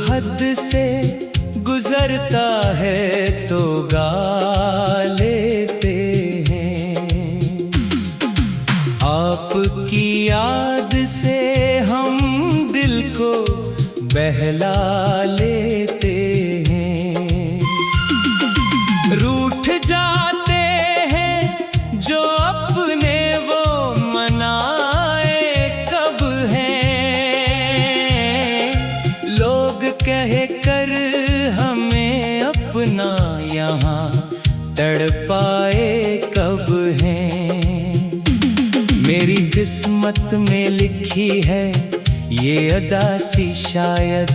हद से गुजरता है तो गा लेते हैं। आपकी याद से हम दिल को बहला लेते हैं। रूठ जाते हैं जो अपने वो मनाए कब हैं। लोग कह कर हमें अपना यहाँ तड़पाए कब हैं। मेरी किस्मत में लिखी है ये अदा सी शायद,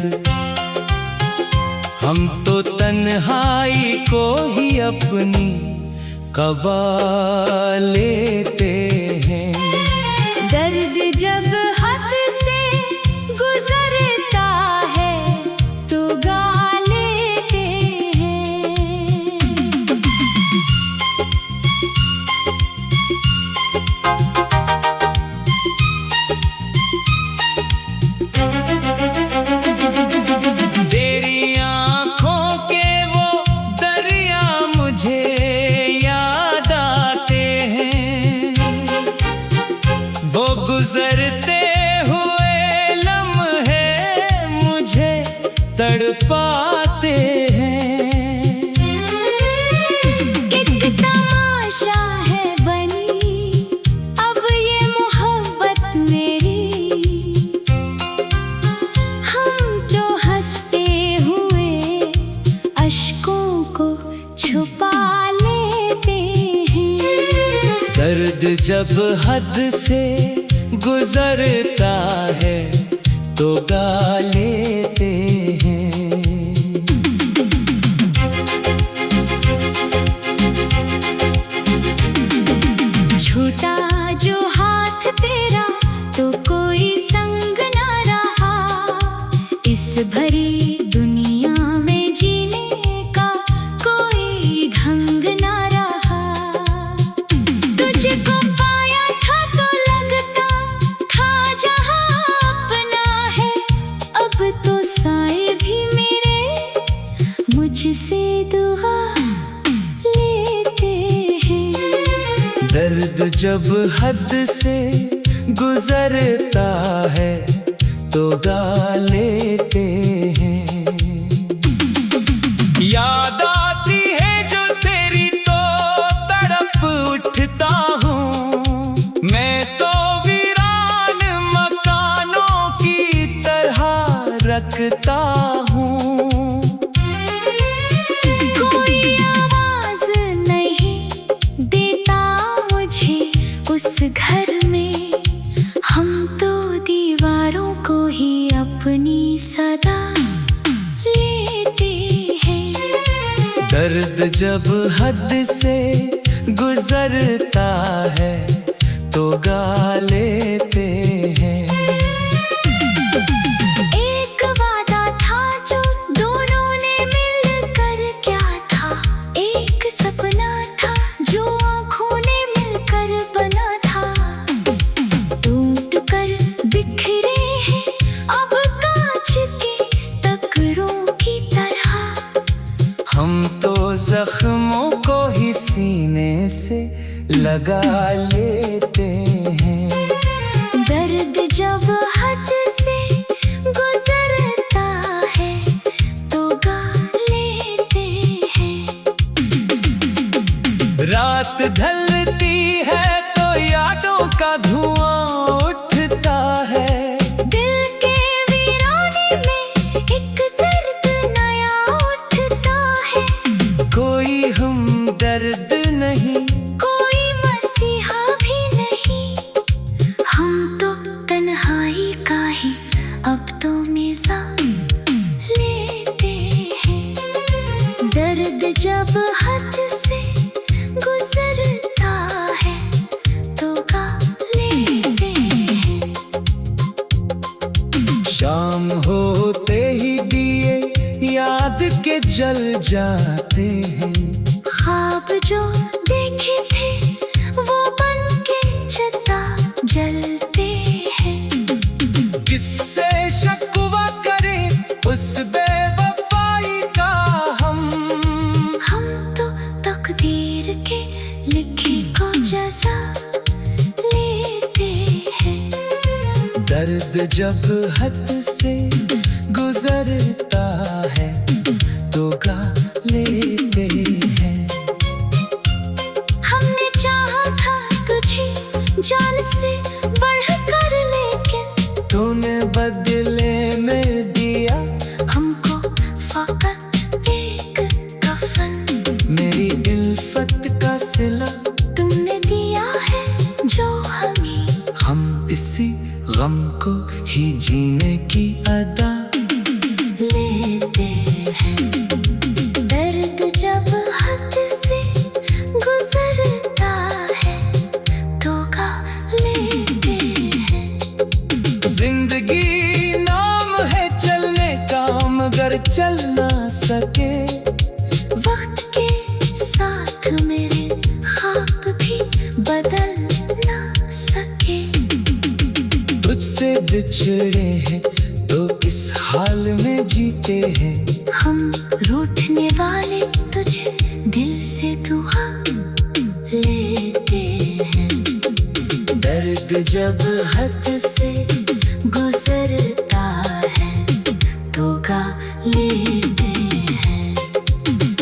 हम तो तन्हाई को ही अपनी कबा लेते हैं। दर्द जब हद से गुजरता है तो गा लेते हैं। तेरी आँखों के वो दरिया मुझे याद आते हैं। वो गुजरते हुए लम्हे मुझे तड़पाते हैं। एक तमाशा है बनी अब ये मोहब्बत मेरी। हम तो हंसते हुए अश्कों को छुपा लेते हैं। दर्द जब हद से गुजरता है तो गा लेते हैं। छूटा जो हाथ तेरा तो कोई संग ना रहा। इस भरी दुनिया में जीने का कोई ढंग ना रहा। तुझको पाया था तो लगता था जहां अपना है। अब तो साए भी मेरे मुझसे दुआ लेते हैं। दर्द जब हद से गुजरता है तो गा लेते हैं। याद आती है जो तेरी तो तड़प उठता हूँ। मैं तो वीरान मकानों की तरह रखता हूँ। कोई आवाज नहीं देता मुझे उस घर में। हम तो दीवारों को ही अपनी सदा लेते हैं। दर्द जब हद से गुजरता है तो गा लेते हैं। एक वादा था जो दोनों ने मिलकर क्या था। एक सपना था जो आँखों ने मिलकर बना था। टूट कर बिखरे हैं अब कांच के टुकड़ों की तरह। हम तो जख्मों को ही सीने से लगा लेते हैं। दर्द जब हद से गुजरता है तो गा लेते हैं। रात ढलती है तो यादों का धुआं उठता है। दिल के वीराने में एक दर्द नया उठता है। कोई हमदर्द नहीं, कोई मसीहा भी नहीं। हम तो तन्हाई का ही अब तो मज़ा लेते हैं। दर्द जब हद से गुजरता है तो गा लेते हैं। शाम होते ही दिए याद के जल जाते हैं। ख्वाब जो देखे थे वो बन के छता जलते हैं। किससे शिकवा करें उस जब हद से गुजरता है तो गा लेते हैं। हमने चाहा था तुझे जान से बढ़कर, लेकिन तूने बदले में दिया हमको फकत एक कफन। मेरी इल्फत का सिला तुमने दिया है जो हमें, हम इसी गम को ही जीने की अदा लेते हैं। दर्द जब हद से गुजरता है तो गा लेते हैं। जिंदगी नाम है चलने का, मगर चल ना सके। वक्त के साथ मेरे ख्वाब भी बदल ना सके। तुझसे बिछड़े हैं तो इस हाल में जीते हैं। हम रूठने वाले तुझे दिल से दुआ लेते हैं। दर्द जब हद से गुजरता है तो गा लेते हैं।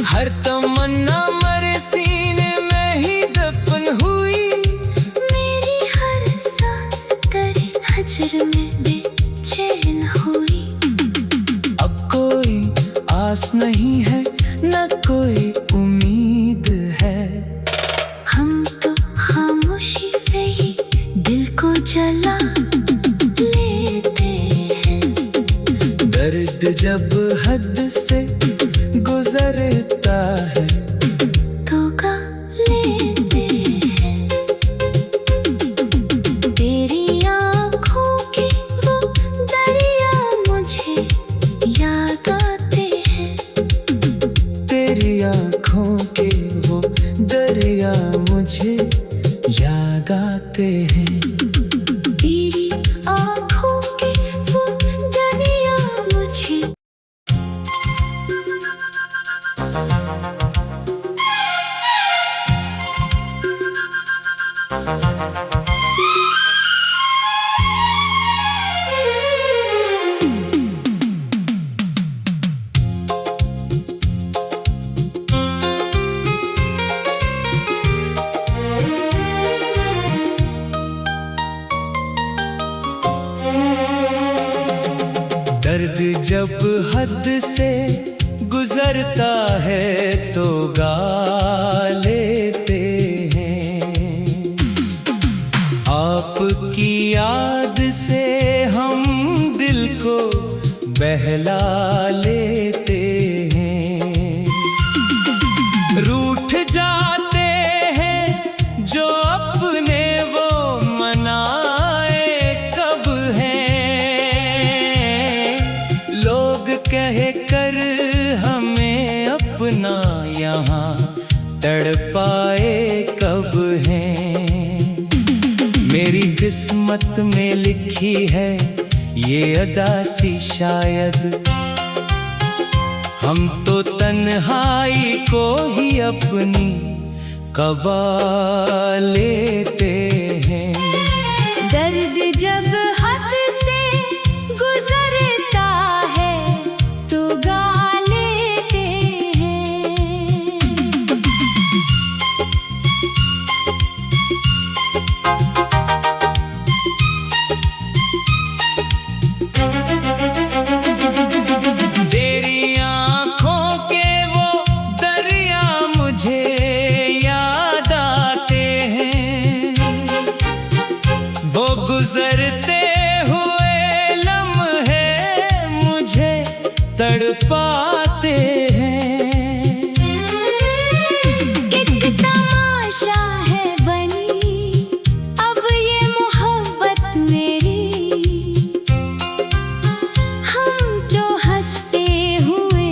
हर तमन्ना मरे सीने में ही दफन हुई। मेरी हर सांस तेरे हजर में बेचैन हुई। अब कोई आस नहीं है न कोई उम्मीद है। हम तो खामोशी से ही दिल को जला लेते हैं। दर्द जब हद से गुजरता है तो गा लेते हैं। तेरी आँखों के वो दरिया मुझे याद आते हैं। तेरी आँखों के वो दरिया मुझे याद आते हैं। तेरी आँखों के वो दरिया मुझे दर्द जब हद से गुजरता है तो गा लेते हैं। आपकी याद से हम दिल को बहला लेते हैं। रूठ जाते हैं जो अपने वो मनाए कब हैं। लोग कह कर हमें अपना यहाँ तड़पाए कब हैं। मेरी किस्मत में लिखी है ये अदासी शायद। हम तो तन्हाई को ही अपनी कबा लेते हैं। दर्द जब हद से गुजरता है तो गा लेते हैं। तेरी आँखों के वो दरिया मुझे याद आते हैं। वो गुजरते हुए लम्हे मुझे तड़पाते हैं। एक तमाशा है बनी अब ये मोहब्बत मेरी। हम जो हंसते हुए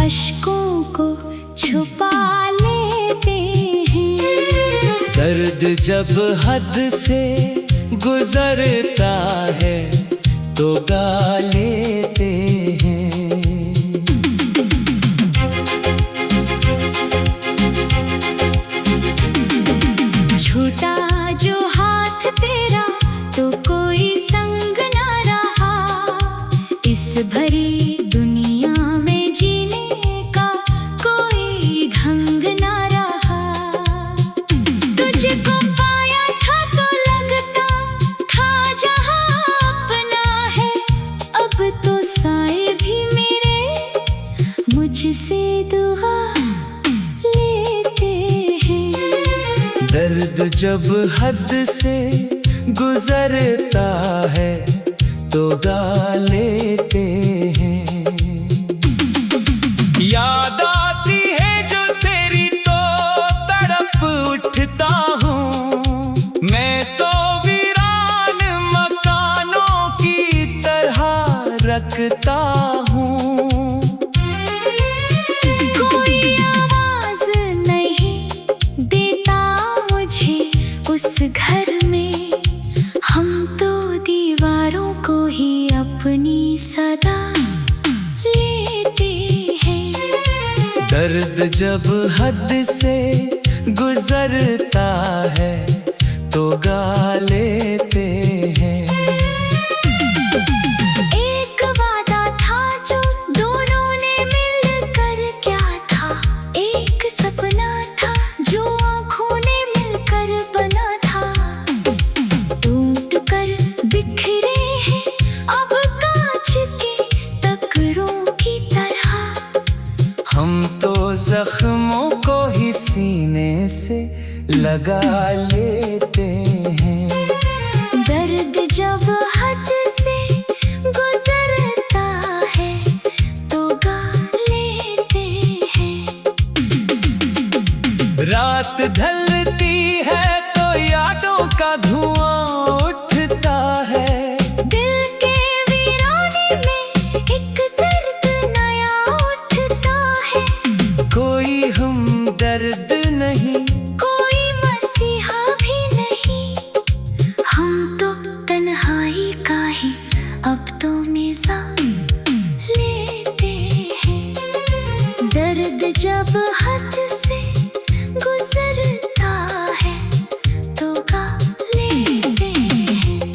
अश्कों को छुपा लेते हैं। दर्द जब हद से गुजरता है तो गा लेते हैं। छूटा जो हाथ तेरा तो कोई संग ना जब हद से गुजरता है तो गा लेते हैं। याद आती है जो तेरी तो तड़प उठता हूँ। मैं तो वीरान मकानों की तरह रखता हूँ। कोई आवाज नहीं देता मुझे उस घर में, हम तो दीवारों को ही अपनी सदा लेते हैं। दर्द जब हद से गुजरता है तो गा लेते हैं। एक वादा था जो दोनों ने मिलकर क्या था, एक सपना था जो आँखों ने मिलकर बना था। टूट कर बिखरे हैं अब कांच के टुकड़ों की तरह। हम तो जख्मों को ही सीने से लगा लेते हैं। दर्द जब हद से गुजरता है तो गा लेते हैं। रात ढलती है तो यादों का धुआं उठता है। दिल के वीराने में एक दर्द नया उठता है। कोई हमदर्द नहीं, कोई मसीहा भी नहीं, हम तो तन्हाई का ही अब तो मज़ा लेते हैं। दर्द जब हद से गुजरता है तो गा लेते हैं।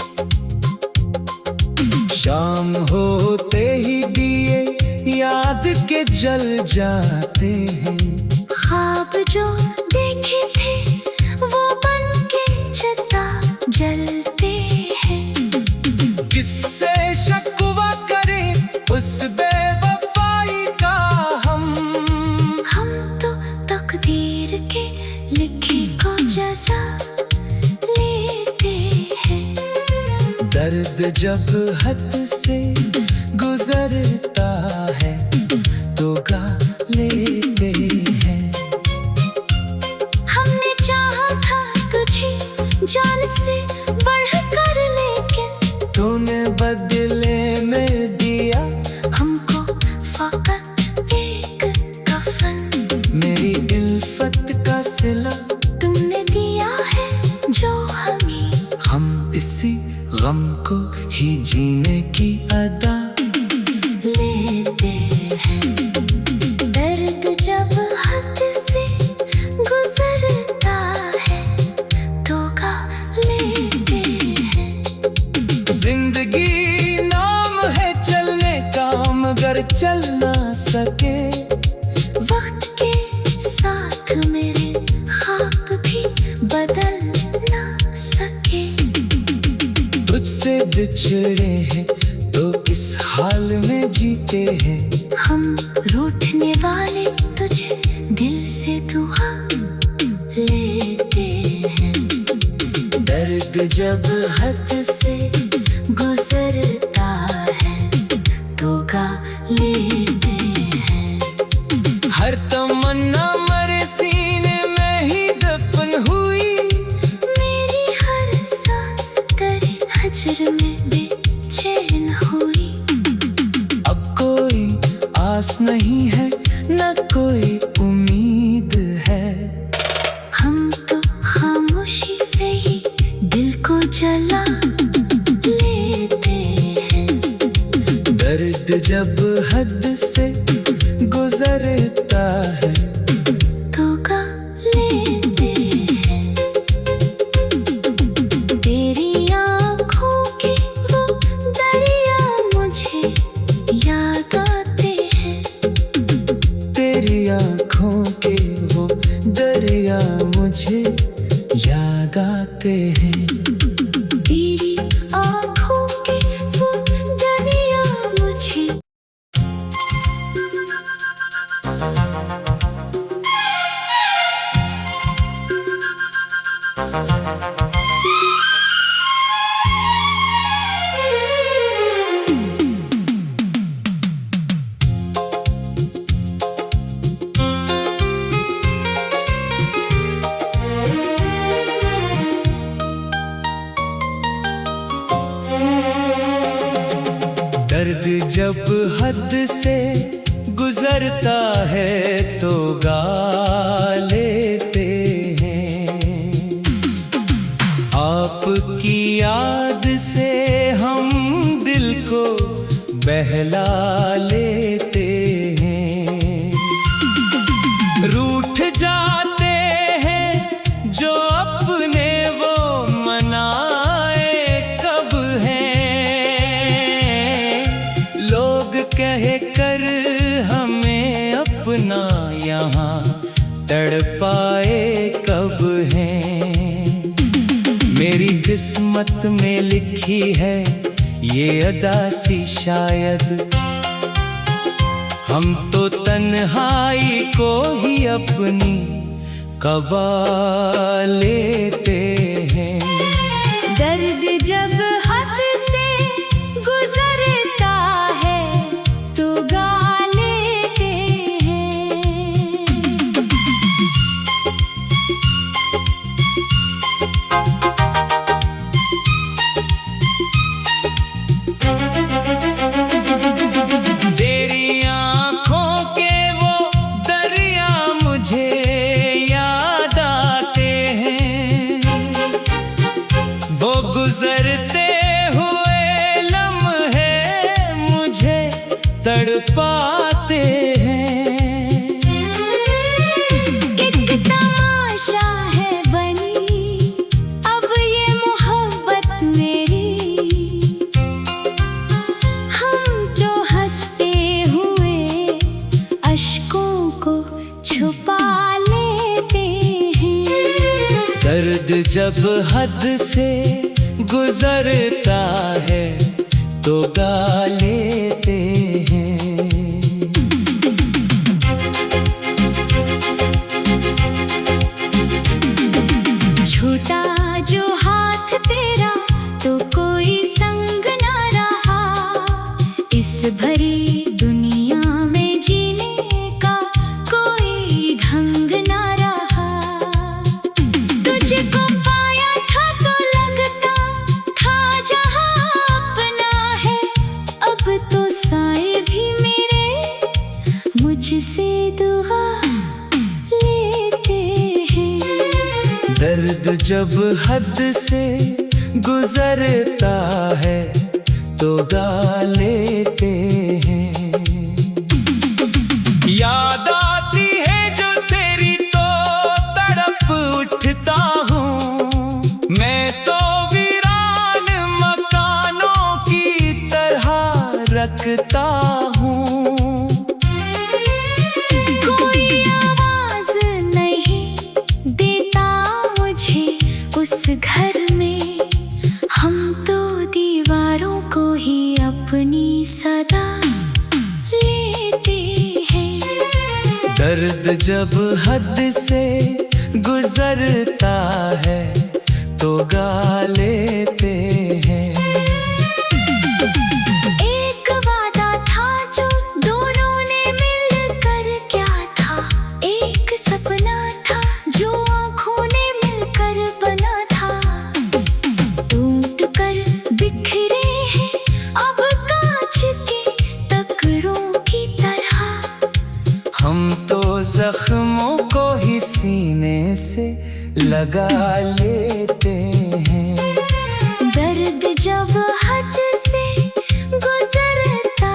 शाम होते ही दिए याद के जल जाते हैं। ख्वाब जो देखे थे वो बन के छता जलते हैं। किससे शिकवा करें उस बेवफाई का हम तो तकदीर के लिखे को जज़ा लेते हैं। दर्द जब हद से गुजरता है तो गा लेते हैं। हमने चाहा था तुझे जान से बढ़कर, लेकिन तूने बदले में दिया हमको फकत एक कफन। मेरी इल्फत का सिला तुमने दिया है जो हमें, हम इसी गम को ही जीने की अदा लेते हैं। दर्द जब हद से गुजरता है तो गा लेते हैं। जिंदगी नाम है चलने का, मगर चल ना सके। वक्त के साथ मेरे ख्वाब भी बदल ना सके। तुझसे बिछड़े हैं तो इस हाल में जीते हैं। हम रूठने वाले तुझे दिल से दुआ लेते हैं। दर्द जब हद से गुजरता है तो गा लेते हैं। हर तमन्ना मरे सीने में ही दफन हुई। मेरी हर सांस तेरे हजर में बेचैन हुई। अब कोई आस नहीं है न कोई उम्मीद है। हम तो खामोशी से ही दिल को जला लेते हैं। दर्द जब हद से गुजरता है तो गा लेते हैं। तेरी आँखों के वो दरिया मुझे याद आते हैं। तेरी आँखों के वो दरिया मुझे याद आते हैं। तेरी आँखों के वो दरिया मुझे दर्द जब हद से गुजरता है तो गा लेते हैं। आपकी याद से हम दिल को बहला लेते हैं। रूठ जाते हैं जो अपने वो मनाए कब हैं। लोग कह कर हमें अपना यहाँ तड़पाए कब हैं। मेरी किस्मत में लिखी है ये अदासी शायद। हम तो तन्हाई को ही अपनी कबा लेते हैं। दर्द जब हद से गुजरता है तो गा लेते हैं। तेरी आँखों के वो दरिया मुझे याद आते हैं। वो गुजरते हुए लम्हे मुझे तड़पाते हैं। एक तमाशा है बनी अब ये मोहब्बत मेरी। हम जो हंसते हुए अश्कों को छुपा लेते हैं। दर्द जब हद से गुजरता है तो गा लेते हैं। छूटा जो हाथ तेरा तो कोई संग ना रहा। इस भरी दुनिया में जीने का कोई ढंग ना रहा। तुझको पाया था तो लगता था जहां अपना है। अब तो साए भी मेरे मुझसे दुआ लेते हैं। दर्द जब हद से गुजरता है तो गा लेते हैं। याद आती है जो तेरी तो तड़प उठता हूँ। मैं तो वीरान मकानों की तरह रखता हूँ। कोई आवाज नहीं देता मुझे उस घर में। हम तो दीवारों को ही अपनी सदा लेते हैं। दर्द जब हद से गुजरता है तो गा लेते हैं। एक वादा था जो दोनों ने मिलकर क्या था। एक सपना था जो आँखों ने मिलकर बना था। टूट कर बिखरे हैं अब कांच के टुकड़ों की तरह। हम तो जख्मों को ही सीने से लगा लेते हैं। दर्द जब हद से गुजरता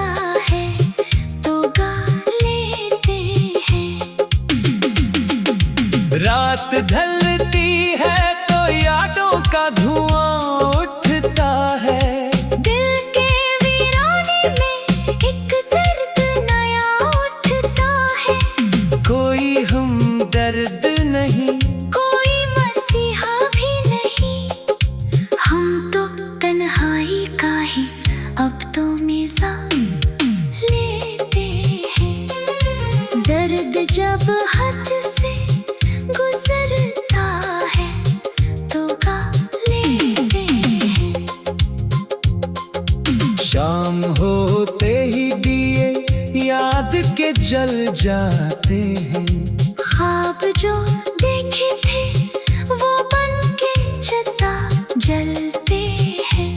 है तो गा लेते हैं। रात ढलती है तो यादों का धुआं उठता है। दिल के वीराने में एक दर्द नया उठता है। कोई हमदर्द नहीं, कोई मसीहा भी नहीं। हम तो तन्हाई का ही अब तो मज़ा लेते हैं। दर्द जब हद से गुजरता है के जल जाते हैं। ख्वाब जो देखे थे वो बन के चिता जलते हैं।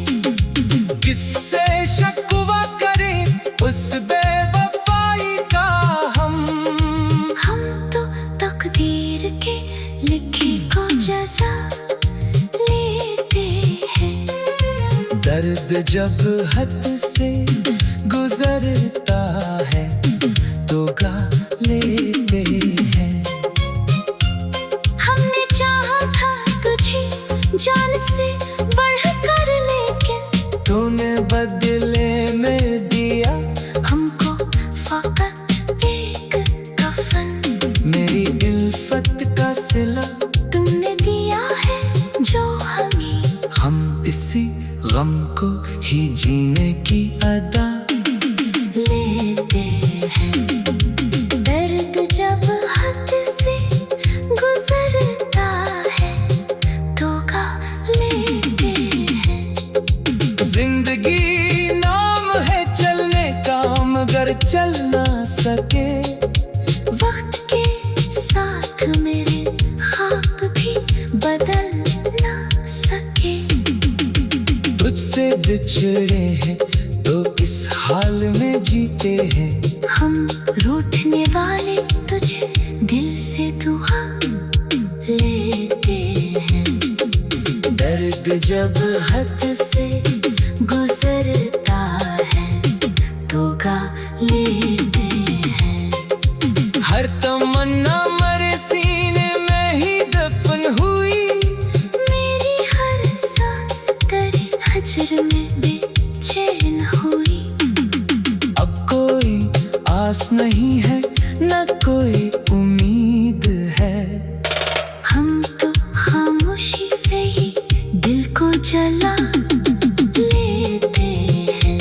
किससे शिकवा करें उस बेवफाई का हम तो तकदीर के लिखे को जज़ा लेते हैं। दर्द जब हद से गुजरता है तो गा लेते हैं। हमने चाहा था तुझे जान से बढ़कर, लेकिन तूने बदले में दिया हमको फकत एक कफन। मेरी इल्फत का सिला तुमने दिया है जो हमें, हम इसी गम को ही जीने की अदा लेते हैं। दर्द जब हद से गुजरता है तो गा लेते हैं। जिंदगी नाम है चलने का, मगर चल ना सके। वक्त के साथ मेरे ख्वाब भी बदल ना सके। तुझसे बिछड़े हैं तो इस हाल में जीते हैं। हम रूठने वाले तुझे दिल से दुआ लेते हैं। दर्द जब हद से गुजरता है तो गा लेते हैं। हर तमन्ना मरे सीने में ही दफन हुई। मेरी हर सांस तेरे हजर में बेचैन हुई। अब कोई आस नहीं है न कोई उम्मीद है। हम तो खामोशी से ही दिल को जला लेते हैं।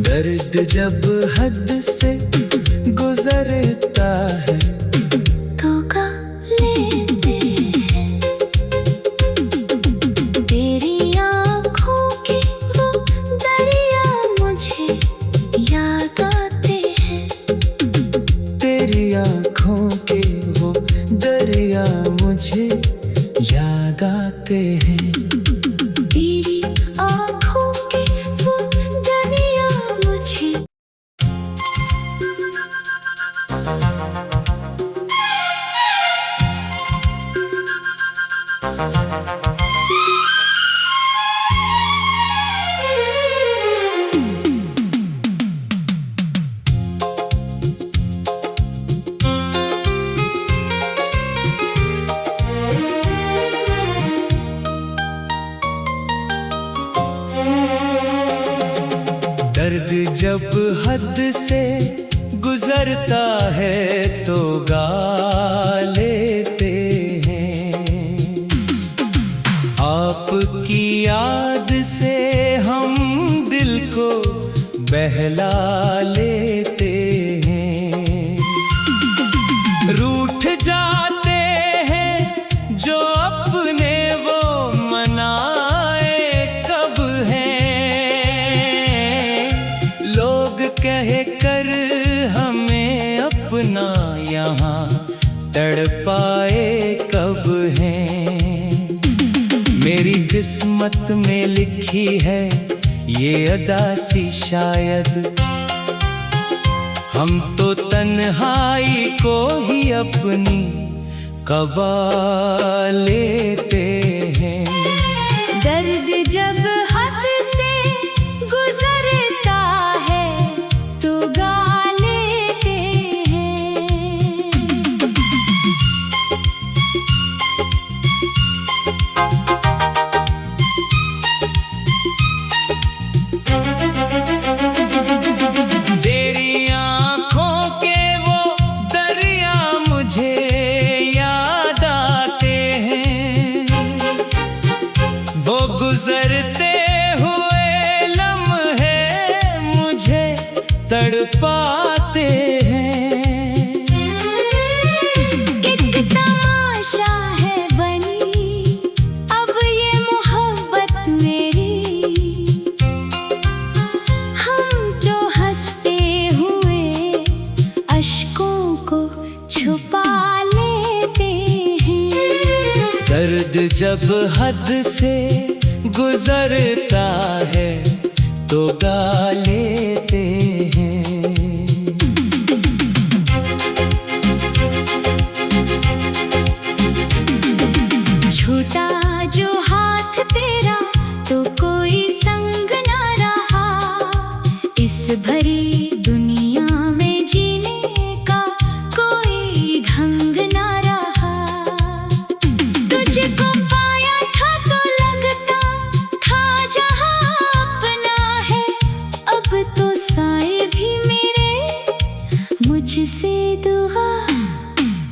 दर्द जब हद से गुजरता है तो गा लेते हैं। तेरी आँखों के वो दरिया मुझे याद आते हैं। तेरी आँखों के वो दरिया मुझे याद आते हैं। तेरी आँखों के वो दरिया मुझे दर्द जब हद से गुजरता है तो गा लेते हैं। आपकी याद से हम दिल को बहला लेते हैं। रूठ जाते हैं जो अपने वो मनाए कब हैं। लोग कह कर हमें अपना यहाँ तड़पाए कब हैं। मेरी किस्मत में लिखी है ये अदासी शायद। हम तो तन्हाई को ही अपनी कबा लेते हैं। दर्द जब हद से गुजरता है तो गा लेते हैं। तेरी आँखों के वो दरिया मुझे याद आते हैं। जब हद से गुजरता है तो गा लेते हैं। छूटा जो हाथ तेरा तो कोई संग ना रहा, इस भरी दुनिया में जीने का कोई ढंग ना रहा। तुझको पाया था तो लगता था जहां अपना है, अब तो साए भी मेरे मुझसे दुआ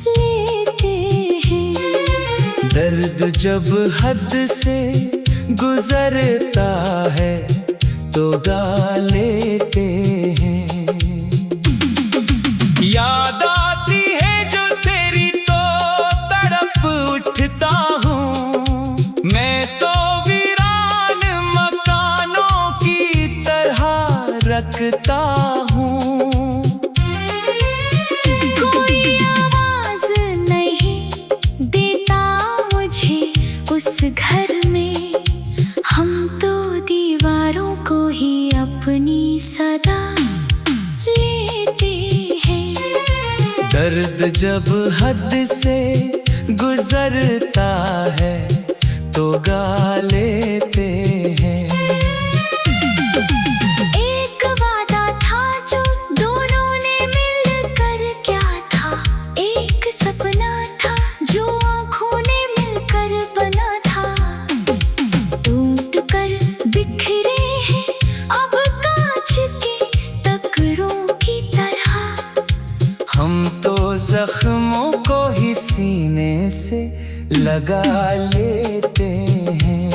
लेते हैं। दर्द जब हद से गुजरता है तो गा लेते हैं। याद आती है जो तेरी तो तड़प उठता हूँ, मैं तो वीरान मकानों की तरह रखता हूँ। कोई आवाज नहीं देता मुझे उस घर में, हम तो दीवारों को ही अपनी सदा लेते हैं। दर्द जब हद से गुजरता है तो गा लेते हैं। एक वादा था जो दोनों ने मिलकर क्या था, एक सपना था जो आँखों ने मिलकर बना था। टूट कर बिखरे हैं अब कांच के टुकड़ों की तरह, हम तो जख्मों को ही सीने से लगा लेते हैं।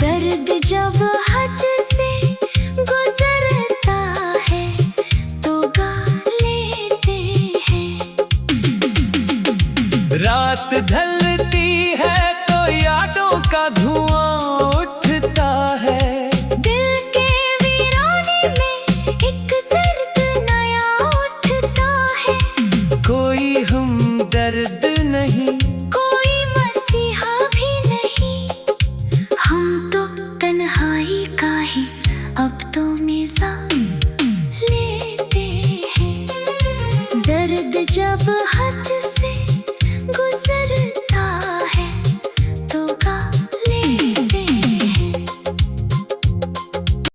दर्द जब हद से गुजरता है तो गा लेते हैं। रात ढलती है तो यादों का धुआं उठता है, दिल के वीराने में एक दर्द नया उठता है। कोई हमदर्द नहीं, कोई मसीहा भी नहीं, हम तो तन्हाई का ही अब तो मज़ा लेते हैं। दर्द जब